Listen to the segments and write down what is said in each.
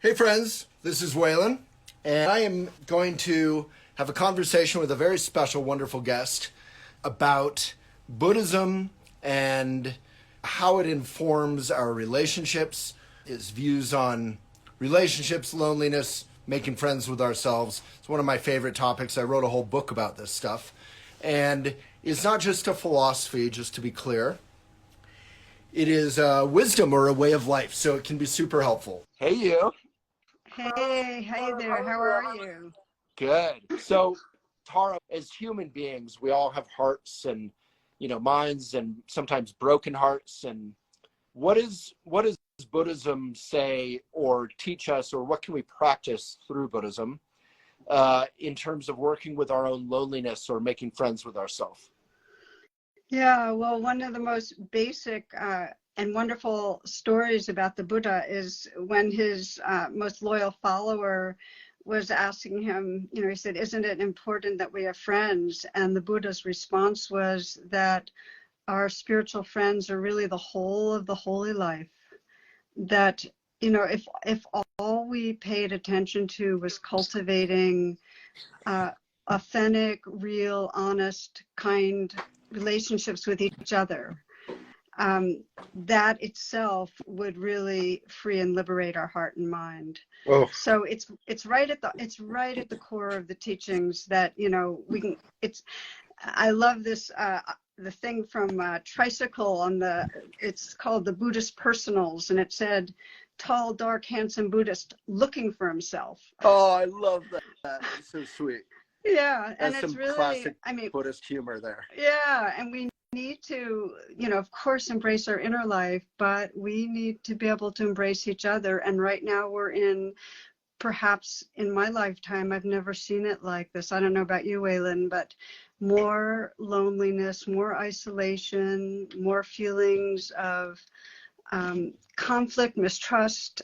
Hey friends, this is Waylon, and I am going to have a conversation with a very special, wonderful guest about Buddhism and how it informs our relationships, his views on relationships, loneliness, making friends with ourselves. It's one of my favorite topics. I wrote a whole book about this stuff. And it's not just a philosophy, just to be clear. It is a wisdom or a way of life, so it can be super helpful. Hey, you. Hey there. How are you? Good. So, Tara, as human beings, we all have hearts and, minds and sometimes broken hearts. And what does Buddhism say or teach us, or what can we practice through Buddhism in terms of working with our own loneliness or making friends with ourselves? Yeah, well, one of the most basic and wonderful stories about the Buddha is when his most loyal follower was asking him, he said, "Isn't it important that we have friends?" And the Buddha's response was that our spiritual friends are really the whole of the holy life. That, if all we paid attention to was cultivating authentic, real, honest, kind relationships with each other, that itself would really free and liberate our heart and mind. Oh, So it's right at the core of the teachings that we can. I love this. The thing from Tricycle it's called the Buddhist Personals, and it said, "Tall, dark, handsome Buddhist looking for himself." oh, I love that. It's so sweet. Yeah, and That's it's some really, classic Buddhist humor there. yeah, and we need to, of course, embrace our inner life, but we need to be able to embrace each other. And right now we're perhaps in my lifetime, I've never seen it like this. I don't know about you, Waylon, but more loneliness, more isolation, more feelings of conflict, mistrust.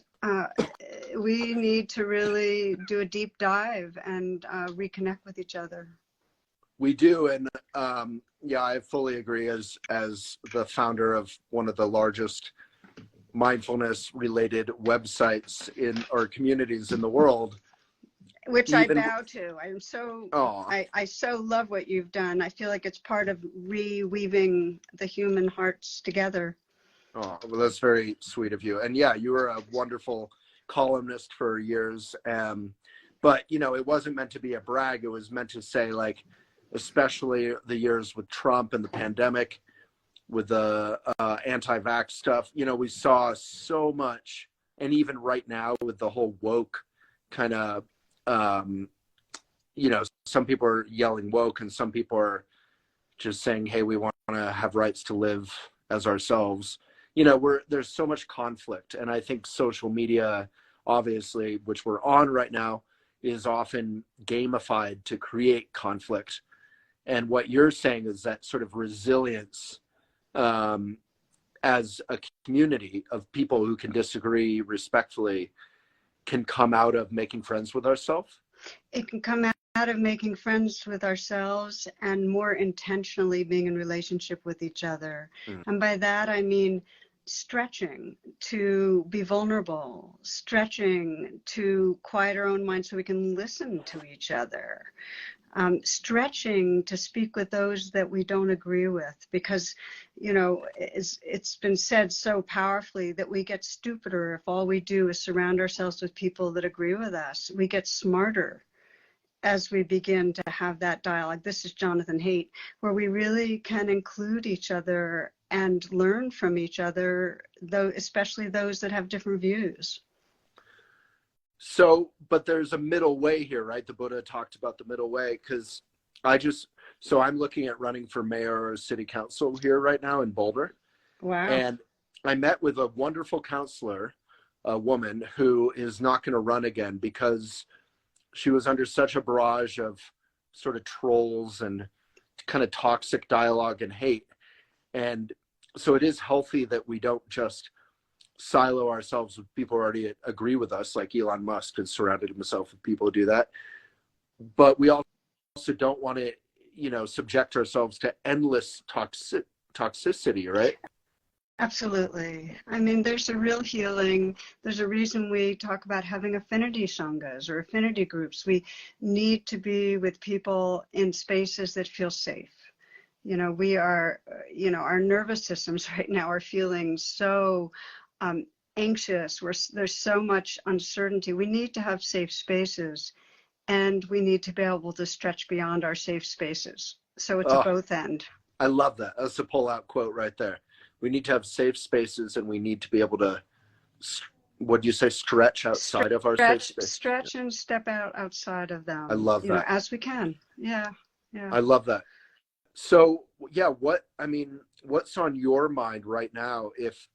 We need to really do a deep dive and reconnect with each other. We do, and yeah, I fully agree. As the founder of one of the largest mindfulness-related websites in or communities in the world, Which I even bow to. oh, I so love what you've done. I feel like it's part of reweaving the human hearts together. oh, well, that's very sweet of you. And yeah, you were a wonderful columnist for years. But it wasn't meant to be a brag. It was meant to say, like, especially the years with Trump and the pandemic, with the anti-vax stuff, we saw so much. And even right now with the whole woke kind of, some people are yelling woke and some people are just saying, hey, we want to have rights to live as ourselves. There's so much conflict. And I think social media, obviously, which we're on right now, is often gamified to create conflict. And what you're saying is that sort of resilience, as a community of people who can disagree respectfully, can come out of making friends with ourselves. It can come out of making friends with ourselves and more intentionally being in relationship with each other. Mm. And by that, I mean stretching to be vulnerable, stretching to quiet our own mind so we can listen to each other. Stretching to speak with those that we don't agree with, because it's been said so powerfully that we get stupider if all we do is surround ourselves with people that agree with us. We get smarter as we begin to have that dialogue. This is Jonathan Haidt, where we really can include each other and learn from each other, though, especially those that have different views. So, but there's a middle way here, right? The Buddha talked about the middle way, because I'm looking at running for mayor or city council here right now in Boulder. Wow. And I met with a wonderful counselor, a woman who is not going to run again because she was under such a barrage of sort of trolls and kind of toxic dialogue and hate. And so it is healthy that we don't just silo ourselves with people who already agree with us, like Elon Musk has surrounded himself with people who do that. But we also don't want to, subject ourselves to endless toxicity, right? Absolutely. I mean, there's a real healing. There's a reason we talk about having affinity sanghas or affinity groups. We need to be with people in spaces that feel safe. We are, our nervous systems right now are feeling so um, anxious. There's so much uncertainty. We need to have safe spaces, and we need to be able to stretch beyond our safe spaces. So it's a Oh, both end. I love that. That's a pull-out quote right there. We need to have safe spaces, and we need to be able to, what do you say, stretch outside of our safe space? Stretch and step outside of I them, love that. as we can. Yeah, yeah. I love that. So, yeah, what's on your mind right now? If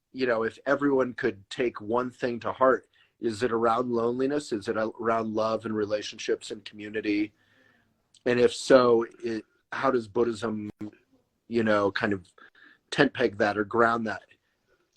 everyone could take one thing to heart, is it around loneliness? Is it around love and relationships and community? And if so, how does Buddhism, kind of tent peg that or ground that?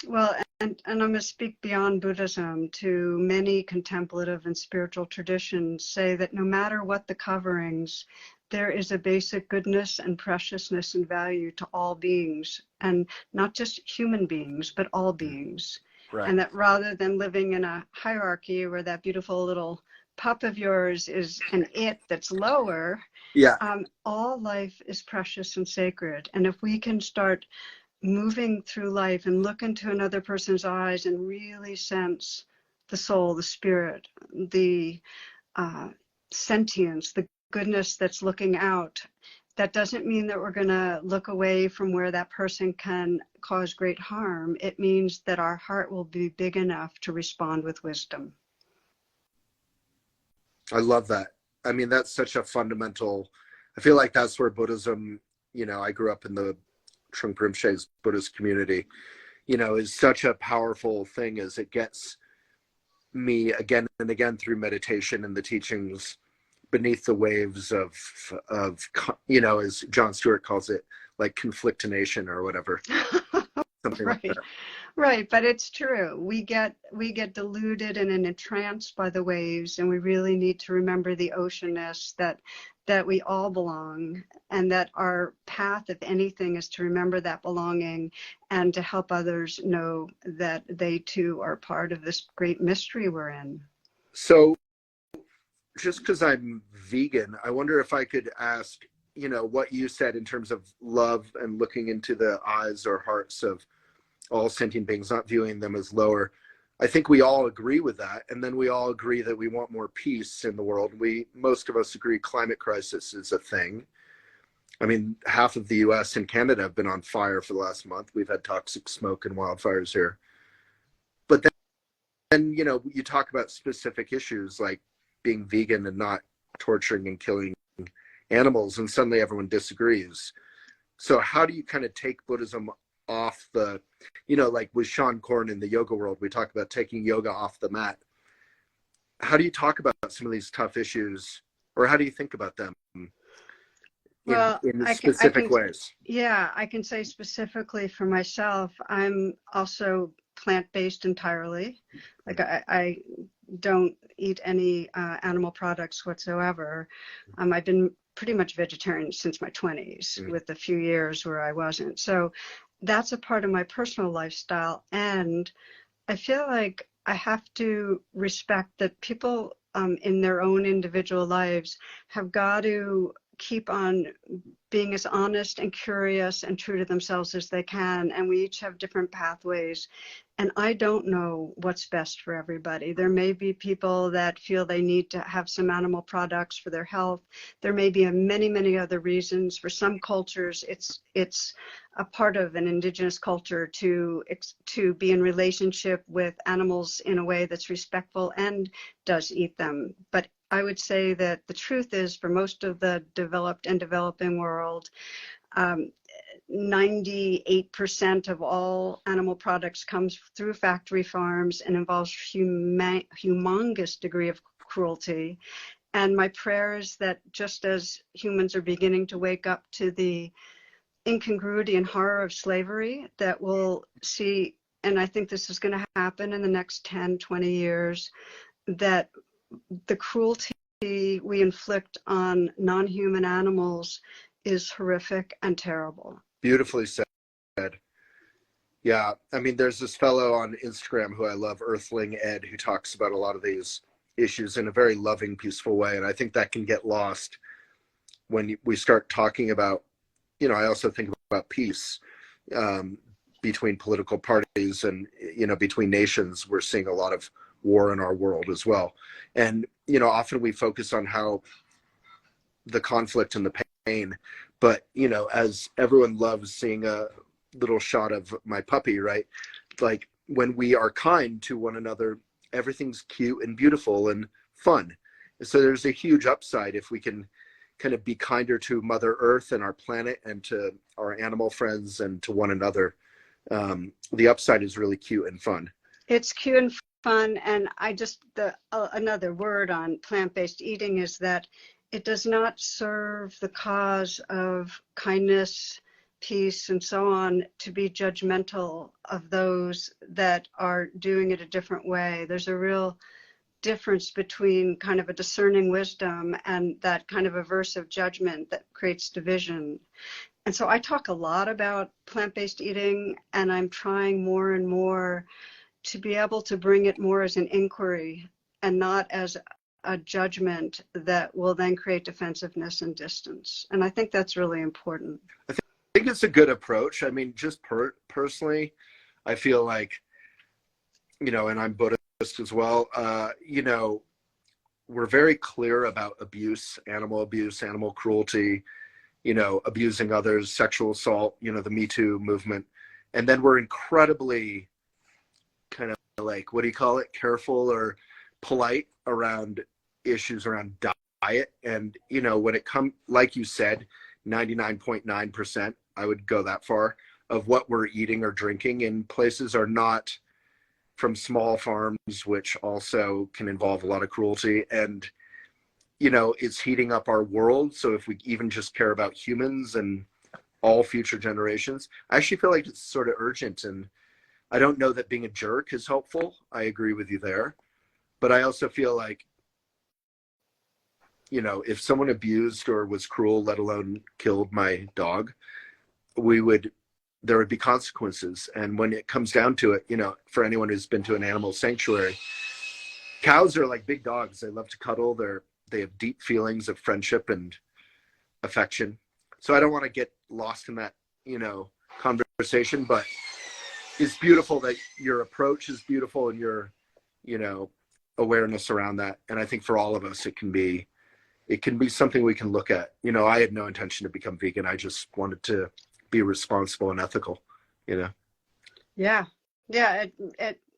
Well, and I'm going to speak beyond Buddhism to many contemplative and spiritual traditions say that no matter what the coverings, there is a basic goodness and preciousness and value to all beings, and not just human beings, but all beings. Right. And that rather than living in a hierarchy where that beautiful little pup of yours is an it that's lower, Yeah. all life is precious and sacred. And if we can start moving through life and look into another person's eyes and really sense the soul, the spirit, the sentience, the goodness that's looking out. That doesn't mean that we're going to look away from where that person can cause great harm. It means that our heart will be big enough to respond with wisdom. I love that. I mean, that's such a fundamental, I feel like that's where Buddhism, I grew up in the Trungpa Rinpoche's Buddhist community, is such a powerful thing as it gets me again and again through meditation and the teachings beneath the waves of as John Stewart calls it, like conflictination or whatever, something Right. like that. Right, but it's true. We get deluded and entranced by the waves, and we really need to remember the oceanness that we all belong, and that our path, if anything, is to remember that belonging and to help others know that they too are part of this great mystery we're in. So just because I'm vegan, I wonder if I could ask, what you said in terms of love and looking into the eyes or hearts of all sentient beings, not viewing them as lower. I think we all agree with that. And then we all agree that we want more peace in the world. Most of us agree climate crisis is a thing. I mean, half of the US and Canada have been on fire for the last month. We've had toxic smoke and wildfires here. But then you talk about specific issues like being vegan and not torturing and killing animals, and suddenly everyone disagrees. So how do you kind of take Buddhism off the, like with Sean Corn in the yoga world, we talk about taking yoga off the mat. How do you talk about some of these tough issues, or how do you think about them in specific ways? Yeah, I can say specifically for myself, I'm also plant-based entirely. Like I don't eat any animal products whatsoever. I've been pretty much vegetarian since my 20s, with a few years where I wasn't. So that's a part of my personal lifestyle. And I feel like I have to respect that people in their own individual lives have got to keep on being as honest and curious and true to themselves as they can. And we each have different pathways. And I don't know what's best for everybody. There may be people that feel they need to have some animal products for their health. There may be many, many other reasons. For some cultures, it's a part of an indigenous culture to be in relationship with animals in a way that's respectful and does eat them. But I would say that the truth is, for most of the developed and developing world, 98% of all animal products comes through factory farms and involves humongous degree of cruelty. And my prayer is that just as humans are beginning to wake up to the incongruity and horror of slavery, that we'll see, and I think this is going to happen in the next 10, 20 years, that the cruelty we inflict on non-human animals is horrific and terrible. Beautifully said. Yeah, I mean, there's this fellow on Instagram who I love, Earthling Ed, who talks about a lot of these issues in a very loving, peaceful way, and I think that can get lost when we start talking about, I also think about peace, um, between political parties and, between nations. We're seeing a lot of war in our world as well. And, often we focus on how the conflict and the pain, but, as everyone loves seeing a little shot of my puppy, right? Like when we are kind to one another, everything's cute and beautiful and fun. So there's a huge upside if we can kind of be kinder to Mother Earth and our planet and to our animal friends and to one another. The upside is really cute and fun. It's cute and fun. And another word on plant-based eating is that it does not serve the cause of kindness, peace, and so on to be judgmental of those that are doing it a different way. There's a real difference between kind of a discerning wisdom and that kind of aversive judgment that creates division. And so I talk a lot about plant-based eating, and I'm trying more and more to be able to bring it more as an inquiry and not as a judgment that will then create defensiveness and distance. And I think that's really important. I think it's a good approach. I mean, just personally, I feel like, and I'm Buddhist as well, we're very clear about abuse, animal cruelty, abusing others, sexual assault, the Me Too movement. And then we're incredibly kind of like, what do you call it? Careful or polite around issues around diet. And, when it comes, like you said, 99.9%, I would go that far, of what we're eating or drinking in places are not from small farms, which also can involve a lot of cruelty. And, it's heating up our world. So if we even just care about humans and all future generations, I actually feel like it's sort of urgent. And I don't know that being a jerk is helpful. I agree with you there. But I also feel like, if someone abused or was cruel, let alone killed my dog, there would be consequences. And when it comes down to it, for anyone who's been to an animal sanctuary, cows are like big dogs. They love to cuddle. They have deep feelings of friendship and affection. So I don't want to get lost in that, conversation, but it's beautiful that your approach is beautiful and your, awareness around that. And I think for all of us, it can be something we can look at. I had no intention to become vegan. I just wanted to be responsible and ethical, Yeah.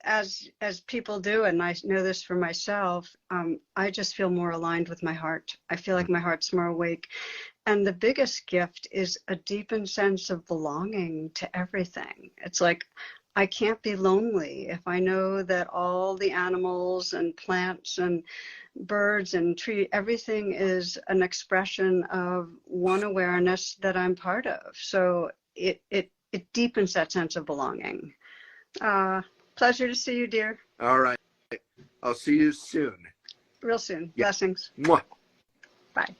As people do, and I know this for myself, I just feel more aligned with my heart. I feel like my heart's more awake. And the biggest gift is a deepened sense of belonging to everything. It's like, I can't be lonely if I know that all the animals and plants and birds and tree, everything is an expression of one awareness that I'm part of. So it deepens that sense of belonging. Pleasure to see you, dear. All right. I'll see you soon. Real soon. Yeah. Blessings. Mwah. Bye.